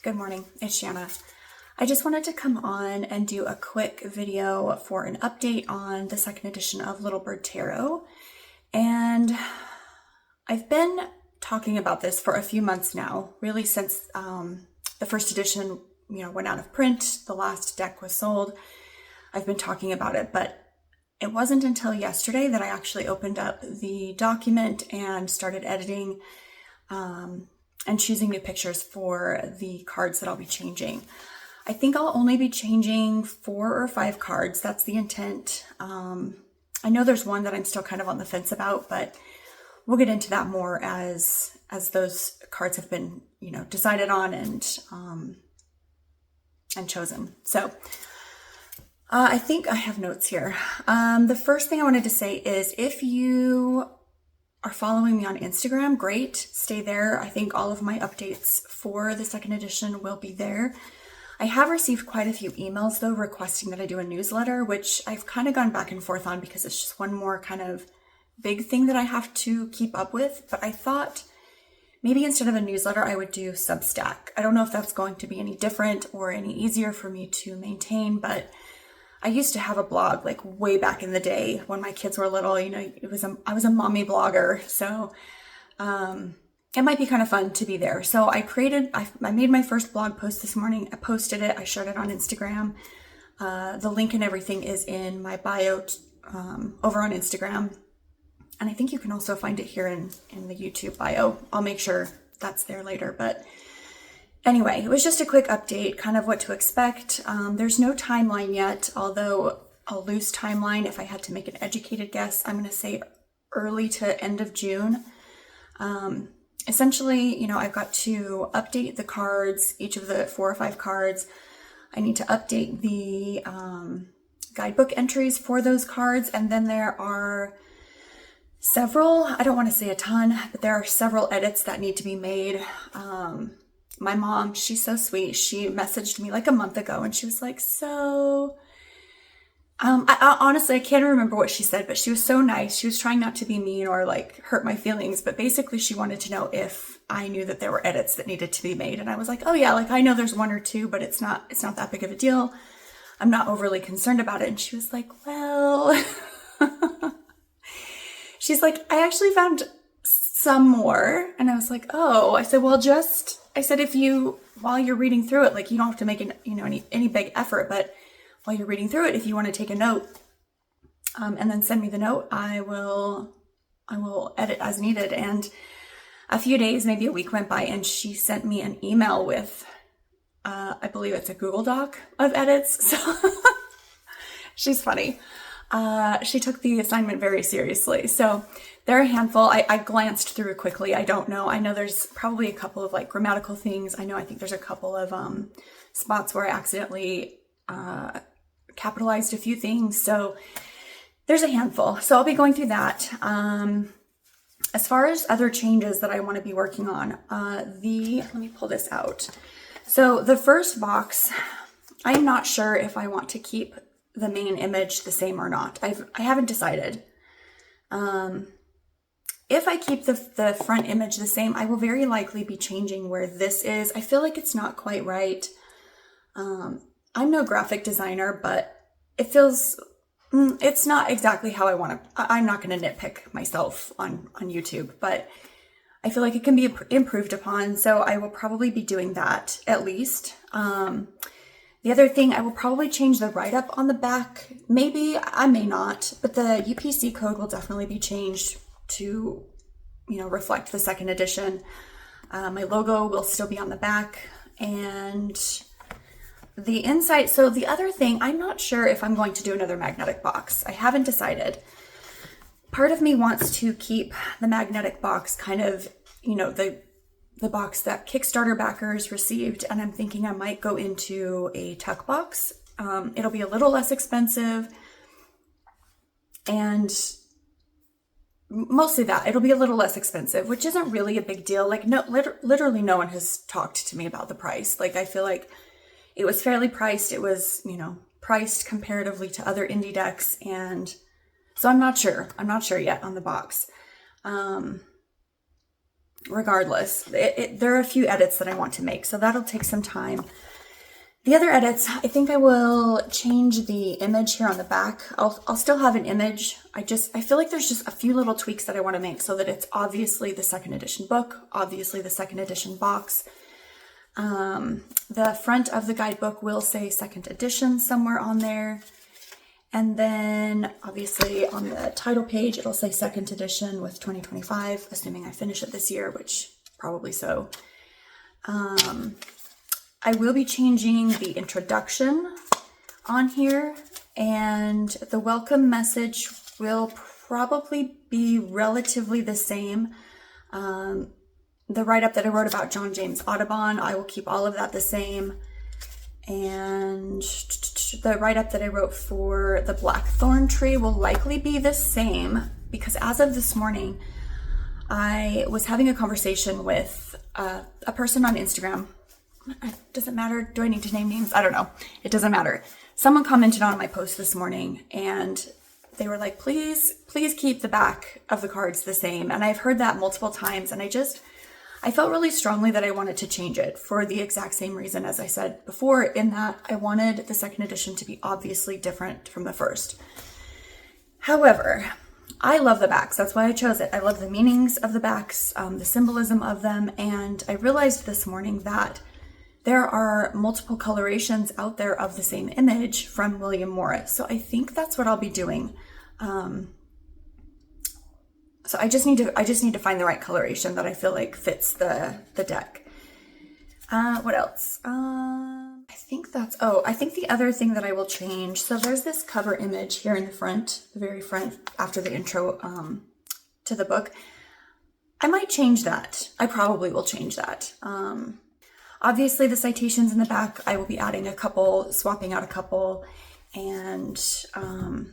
Good morning, it's Shanna. I just wanted to come on and do a quick video for an update on the second edition of Little Bird Tarot. And I've been talking about this for a few months now, really since the first edition, went out of print, the last deck was sold. I've been talking about it, but it wasn't until yesterday that I actually opened up the document and started editing and choosing new pictures for the cards that I'll be changing. I think I'll only be changing 4 or 5 cards. That's the intent. I know there's one that I'm still kind of on the fence about, but we'll get into that more as those cards have been, decided on and chosen. So I think I have notes here. The first thing I wanted to say is if you are following me on Instagram, great, stay there. I think all of my updates for the second edition will be there. I have received quite a few emails though requesting that I do a newsletter, which I've kind of gone back and forth on because it's just one more kind of big thing that I have to keep up with. But I thought maybe instead of a newsletter, I would do Substack. I don't know if that's going to be any different or any easier for me to maintain, but I used to have a blog like way back in the day when my kids were little, I was a mommy blogger. So it might be kind of fun to be there. So I made my first blog post this morning. I posted it. I shared it on Instagram. The link and everything is in my bio over on Instagram. And I think you can also find it here in the YouTube bio. I'll make sure that's there later. But anyway, it was just a quick update, kind of what to expect. There's no timeline yet, although a loose timeline, if I had to make an educated guess, I'm going to say early to end of June. Essentially, I've got to update the cards, each of the 4 or 5 cards. I need to update the guidebook entries for those cards. And then there are several, I don't want to say a ton, but there are several edits that need to be made. My mom, she's so sweet. She messaged me like a month ago and she was like, I honestly, I can't remember what she said, but she was so nice. She was trying not to be mean or like hurt my feelings, but basically she wanted to know if I knew that there were edits that needed to be made. And I was like, oh yeah, like I know there's 1 or 2, but it's not that big of a deal. I'm not overly concerned about it. And she was like, well, she's like, I actually found some more. And I was like, oh, I said, well, if you, while you're reading through it, like you don't have to make any big effort, but while you're reading through it, if you want to take a note, and then send me the note, I will edit as needed. And a few days, maybe a week went by and she sent me an email with, I believe it's a Google Doc of edits. So she's funny. She took the assignment very seriously. So there are a handful. I glanced through quickly. I don't know. I know there's probably a couple of like grammatical things. I think there's a couple of spots where I accidentally capitalized a few things. So there's a handful. So I'll be going through that. As far as other changes that I want to be working on, let me pull this out. So the first box, I'm not sure if I want to keep the main image the same or not. I haven't decided. If I keep the front image the same, I will very likely be changing where this is. I feel like it's not quite right. I'm no graphic designer, but it feels, it's not exactly how I want to, I'm not going to nitpick myself on YouTube, but I feel like it can be improved upon. So I will probably be doing that at least. The other thing, I will probably change the write-up on the back. Maybe, I may not, but the UPC code will definitely be changed to, reflect the second edition. My logo will still be on the back and the inside. So the other thing, I'm not sure if I'm going to do another magnetic box. I haven't decided. Part of me wants to keep the magnetic box kind of, the box that Kickstarter backers received, and I'm thinking I might go into a tuck box. It'll be a little less expensive, and mostly that. It'll be a little less expensive, which isn't really a big deal. Like, no, literally no one has talked to me about the price. Like, I feel like it was fairly priced. It was, priced comparatively to other indie decks, and so I'm not sure. I'm not sure yet on the box. regardless, there are a few edits that I want to make, so that'll take some time. The other edits, I think I will change the image here on the back. I'll still have an image. I feel like there's just a few little tweaks that I want to make so that it's obviously the second edition book, obviously the second edition box. The front of the guidebook will say second edition somewhere on there. And then obviously on the title page, it'll say second edition with 2025, assuming I finish it this year, which probably so. I will be changing the introduction on here, and the welcome message will probably be relatively the same. The write-up that I wrote about John James Audubon, I will keep all of that the same. And the write-up that I wrote for the Blackthorn tree will likely be the same, because as of this morning, I was having a conversation with a person on Instagram. It doesn't matter. Do I need to name names? I don't know. It doesn't matter. Someone commented on my post this morning and they were like, please keep the back of the cards the same. And I've heard that multiple times, and I felt really strongly that I wanted to change it for the exact same reason as I said before, in that I wanted the second edition to be obviously different from the first. However, I love the backs. That's why I chose it. I love the meanings of the backs, the symbolism of them. And I realized this morning that there are multiple colorations out there of the same image from William Morris. So I think that's what I'll be doing. So I just need to find the right coloration that I feel like fits the deck. What else? I think the other thing that I will change. So there's this cover image here in the front, the very front after the intro to the book. I might change that. I probably will change that. Obviously the citations in the back, I will be adding a couple, swapping out a couple, and I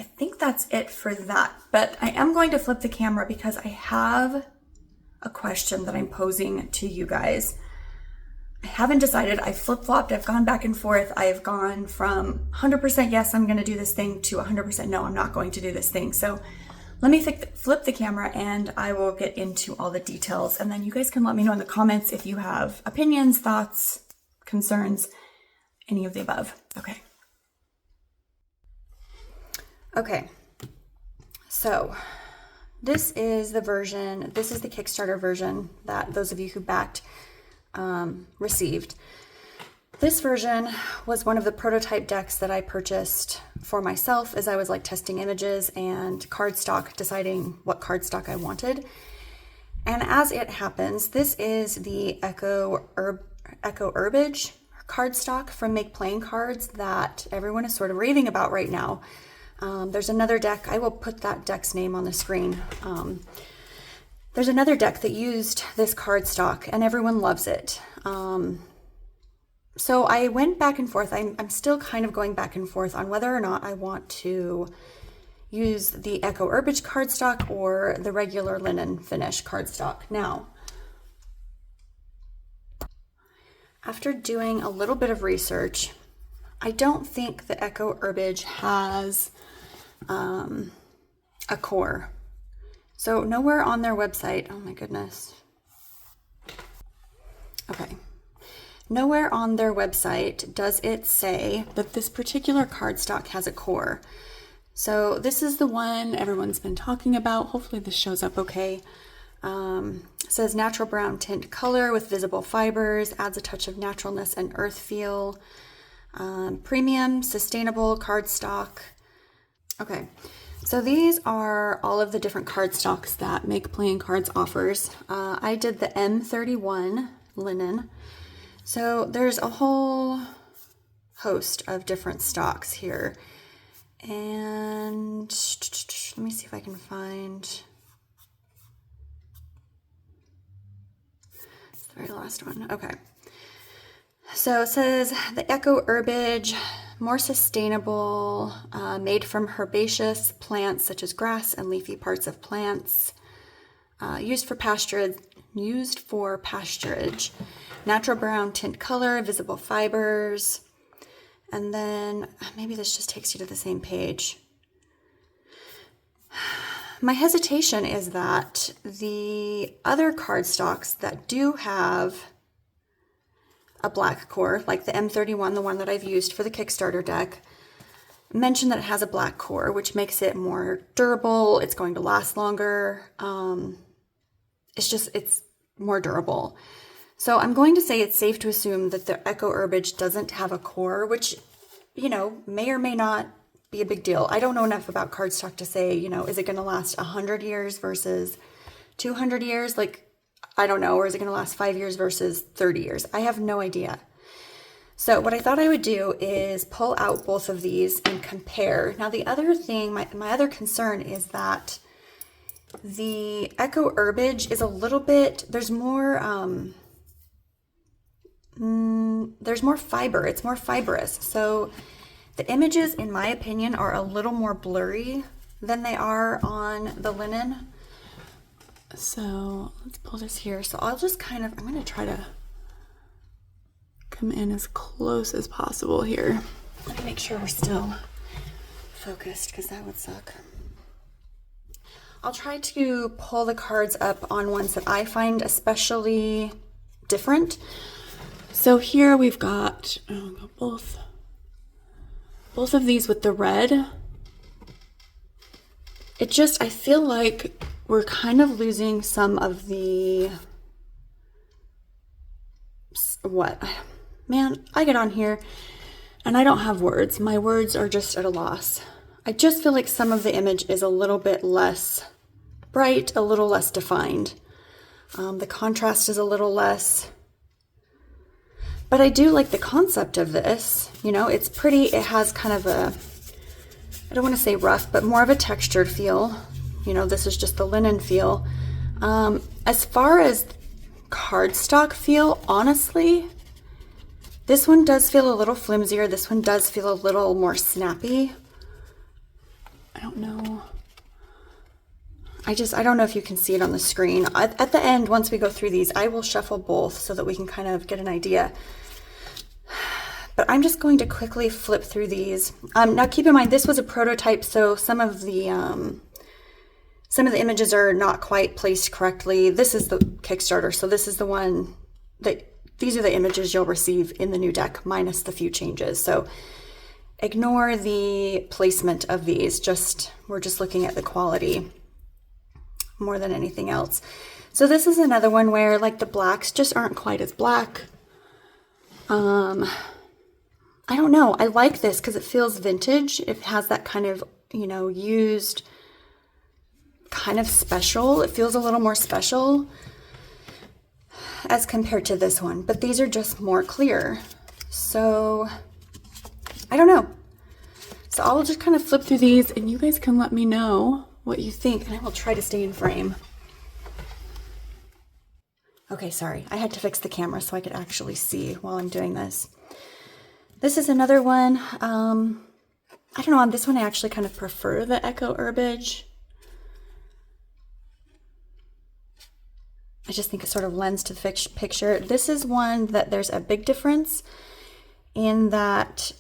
think that's it for that. But I am going to flip the camera because I have a question that I'm posing to you guys. I haven't decided. I've flip-flopped. I've gone back and forth. I've gone from 100% yes, I'm going to do this thing, to 100% no, I'm not going to do this thing. So let me flip the camera and I will get into all the details, and then you guys can let me know in the comments if you have opinions, thoughts, concerns, any of the above. Okay, so this is the Kickstarter version that those of you who backed received. This version was one of the prototype decks that I purchased for myself as I was like testing images and cardstock, deciding what cardstock I wanted. And as it happens, this is the Echo Herbage cardstock from Make Playing Cards that everyone is sort of raving about right now. There's another deck. I will put that deck's name on the screen. There's another deck that used this cardstock and everyone loves it. So I went back and forth. I'm still kind of going back and forth on whether or not I want to use the Echo Herbage cardstock or the regular linen finish cardstock. Now, after doing a little bit of research, I don't think the Echo Herbage has a core. So nowhere on their website, oh my goodness. Okay. Nowhere on their website does it say that this particular cardstock has a core. So this is the one everyone's been talking about. Hopefully this shows up okay. It says natural brown tint color with visible fibers, adds a touch of naturalness and earth feel. Premium, sustainable cardstock. Okay, so these are all of the different cardstocks that Make Playing Cards offers. I did the M31 linen. So there's a whole host of different stocks here. And let me see if I can find the very last one. Okay. So it says the Echo Herbage, more sustainable, made from herbaceous plants such as grass and leafy parts of plants, used for pasturage, natural brown tint color, visible fibers, and then maybe this just takes you to the same page. my hesitation is that the other cardstocks that do have a black core, like the M31, the one that I've used for the Kickstarter deck, mention that it has a black core, which makes it more durable. It's going to last longer. It's more durable. So I'm going to say it's safe to assume that the Echo Herbage doesn't have a core, which, you know, may or may not be a big deal. I don't know enough about cardstock to say, you know, is it going to last 100 years versus 200 years? Like, I don't know. Or is it going to last 5 years versus 30 years? I have no idea. So what I thought I would do is pull out both of these and compare. Now the other thing, my other concern is that the Echo Herbage is a little bit, there's more fiber. It's more fibrous. So the images, in my opinion, are a little more blurry than they are on the linen. So let's pull this here. So I'll just kind of, I'm going to try to come in as close as possible here. Let me make sure we're still focused, because that would suck. I'll try to pull the cards up on ones that I find especially different. So here we've got both of these with the red. It just, I feel like we're kind of losing some of the, man, I get on here and I don't have words. My words are just at a loss. I just feel like some of the image is a little bit less bright, a little less defined. The contrast is a little less, but I do like the concept of this. You know, it's pretty, it has kind of a, I don't want to say rough, but more of a textured feel. You know, this is just the linen feel. As far as cardstock feel, honestly, this one does feel a little flimsier. This one does feel a little more snappy. I don't know. I don't know if you can see it on the screen. At the end, once we go through these, I will shuffle both so that we can kind of get an idea. But I'm just going to quickly flip through these. Now keep in mind, this was a prototype, so some of the images are not quite placed correctly. This is the Kickstarter, so this is the one that, these are the images you'll receive in the new deck, minus the few changes. So ignore the placement of these, we're just looking at the quality more than anything else. So this is another one where like the blacks just aren't quite as black. I don't know. I like this because it feels vintage. It has that kind of, you know, used kind of special. It feels a little more special as compared to this one, but these are just more clear. So I don't know. So I'll just kind of flip through these and you guys can let me know what you think, and I will try to stay in frame. Okay, sorry. I had to fix the camera so I could actually see while I'm doing this. This is another one. I don't know, on this one I actually kind of prefer the Echo Herbage. I just think it sort of lends to the picture. This is one that there's a big difference in that,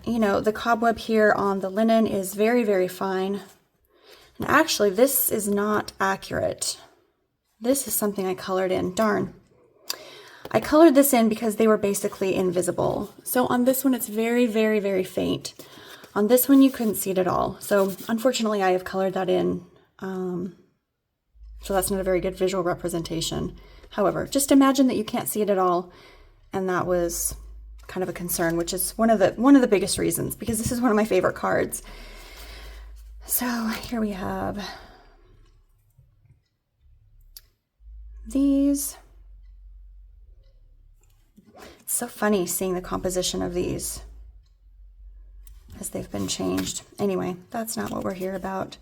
you know, the cobweb here on the linen is very, very fine. And actually, this is not accurate. This is something I colored in. Darn. I colored this in because they were basically invisible. So on this one, it's very, very, very faint. On this one, you couldn't see it at all. So unfortunately, I have colored that in. So that's not a very good visual representation. However, just imagine that you can't see it at all. And that was kind of a concern, which is one of the biggest reasons, because this is one of my favorite cards. So here we have these. It's so funny seeing the composition of these as they've been changed. Anyway, that's not what we're here about.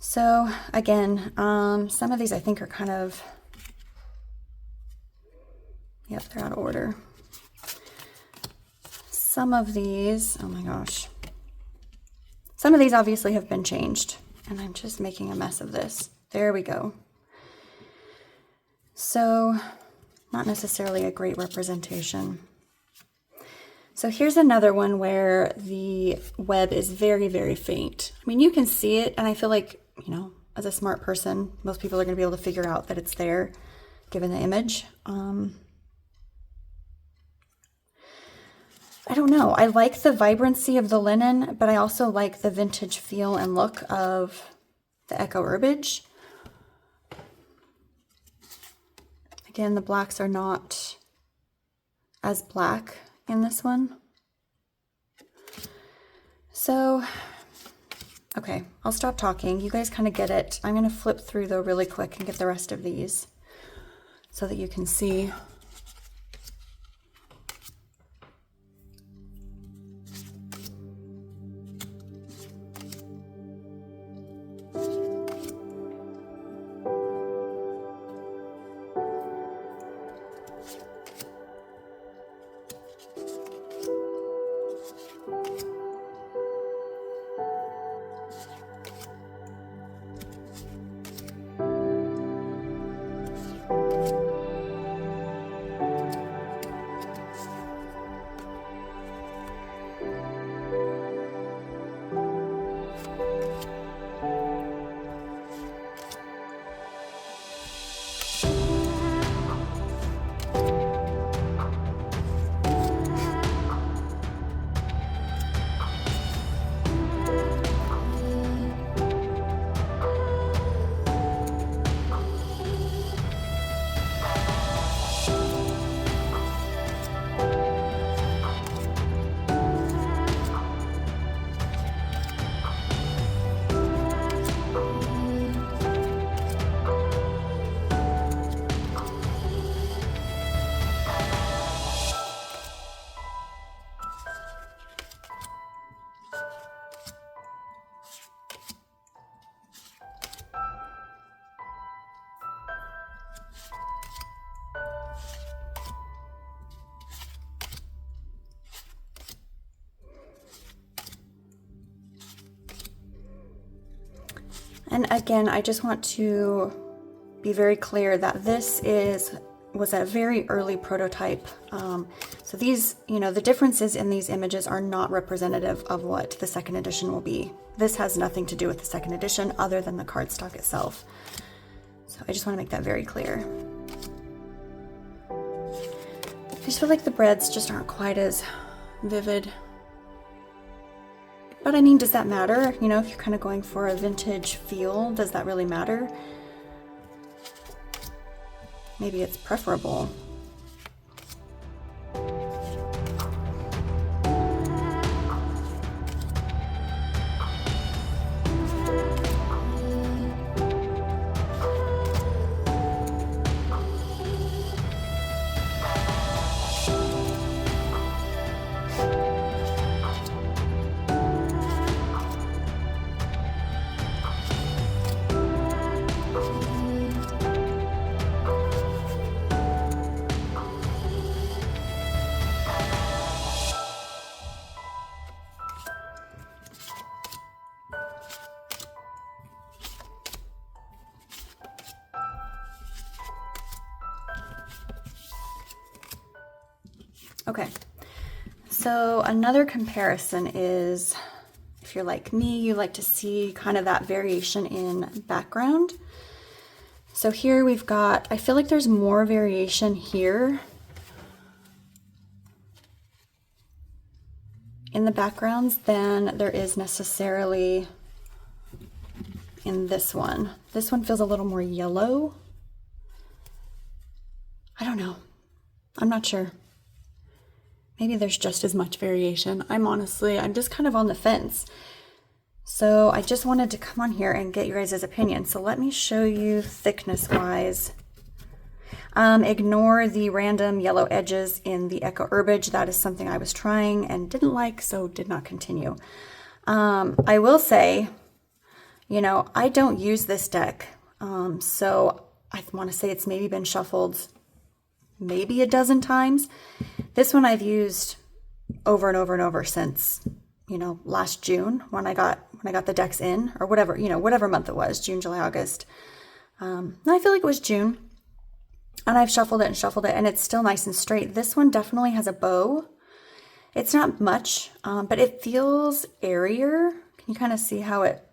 So again, some of these I think are kind of, yep, they're out of order. Some of these, oh my gosh. Some of these obviously have been changed, and I'm just making a mess of this. There we go. So, not necessarily a great representation. So here's another one where the web is very, very faint. I mean, you can see it, and I feel like, you know, as a smart person, most people are going to be able to figure out that it's there, given the image. I don't know. I like the vibrancy of the linen, but I also like the vintage feel and look of the Echo Herbage. Again, the blacks are not as black in this one. So, okay, I'll stop talking. You guys kind of get it. I'm going to flip through though really quick and get the rest of these so that you can see. And again, I just want to be very clear that this was a very early prototype. So these, you know, the differences in these images are not representative of what the second edition will be. This has nothing to do with the second edition other than the cardstock itself. So I just want to make that very clear. I just feel like the breads just aren't quite as vivid. But I mean, does that matter? You know, if you're kind of going for a vintage feel, does that really matter? Maybe it's preferable. Okay, so another comparison is, if you're like me, you like to see kind of that variation in background. So here we've got, I feel like there's more variation here in the backgrounds than there is necessarily in this one. This one feels a little more yellow. I don't know. I'm not sure. Maybe there's just as much variation. I'm just kind of on the fence. So I just wanted to come on here and get your guys' opinion. So let me show you thickness-wise. Ignore the random yellow edges in the Echo Herbage. That is something I was trying and didn't like, so did not continue. I will say, you know, I don't use this deck. So I want to say it's maybe been shuffled maybe a dozen times. This one I've used over and over and over since, you know, last June when I got the decks in, or whatever, you know, whatever month it was, June, July, August. I feel like it was June, and I've shuffled it, and it's still nice and straight. This one definitely has a bow, It's not much, but it feels airier. Can you kind of see how it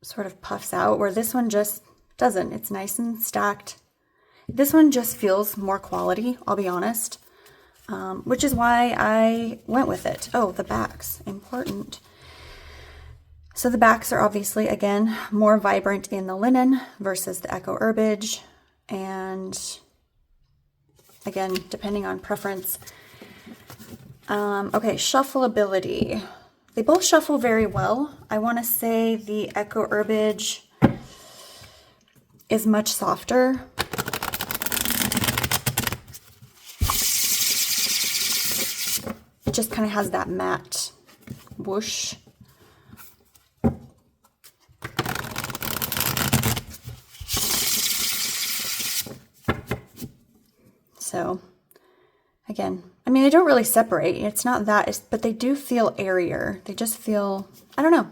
sort of puffs out, where this one just doesn't. It's nice and stacked. This one just feels more quality, I'll be honest, which is why I went with it. Oh, the backs, important. So the backs are obviously, again, more vibrant in the linen versus the Eco Herbage. And again, depending on preference. Okay, shuffleability. They both shuffle very well. I want to say the Eco Herbage is much softer. It just kind of has that matte whoosh. So again, I mean, they don't really separate. It's not that, but they do feel airier. They just feel, I don't know.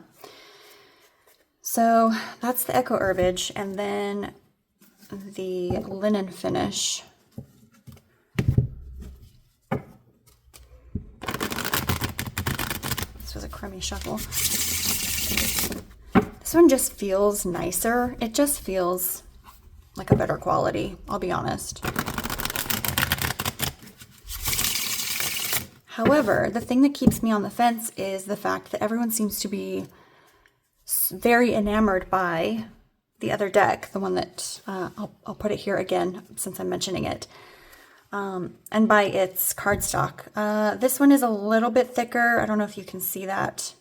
So that's the Eco Herbage, and then the linen finish. This was a crummy shuffle. This one just feels nicer. It just feels like a better quality, I'll be honest. However, the thing that keeps me on the fence is the fact that everyone seems to be very enamored by the other deck, the one that I'll put it here again since I'm mentioning it, and by its cardstock. This one is a little bit thicker. I don't know if you can see that.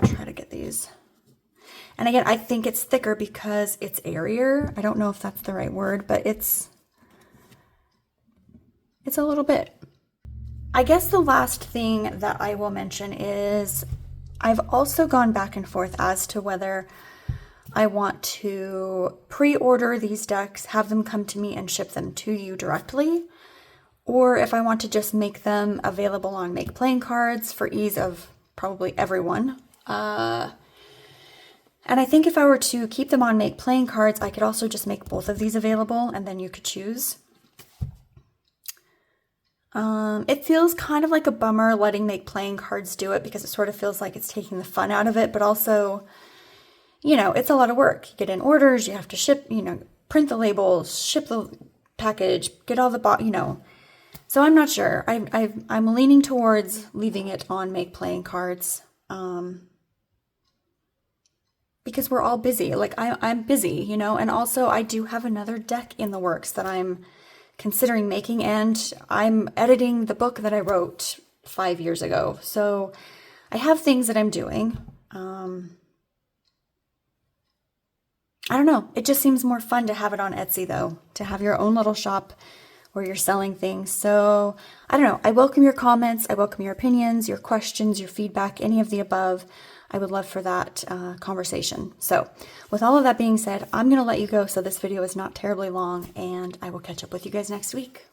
Try to get these. And again, I think it's thicker because it's airier. I don't know if that's the right word, but it's a little bit. I guess the last thing that I will mention is I've also gone back and forth as to whether I want to pre-order these decks, have them come to me and ship them to you directly, or if I want to just make them available on Make Playing Cards for ease of probably everyone. And I think if I were to keep them on Make Playing Cards, I could also just make both of these available and then you could choose. It feels kind of like a bummer letting Make Playing Cards do it because it sort of feels like it's taking the fun out of it, but also, you know, it's a lot of work. You get in orders, you have to ship, you know, print the labels, ship the package, get all the, you know. So I'm not sure. I'm leaning towards leaving it on Make Playing Cards, because we're all busy. Like I'm busy, you know, and also I do have another deck in the works that I'm considering making, and I'm editing the book that I wrote 5 years ago. So I have things that I'm doing. I don't know. It just seems more fun to have it on Etsy though, to have your own little shop where you're selling things. So I don't know. I welcome your comments. I welcome your opinions, your questions, your feedback, any of the above. I would love for that conversation. So with all of that being said, I'm going to let you go so this video is not terribly long, and I will catch up with you guys next week.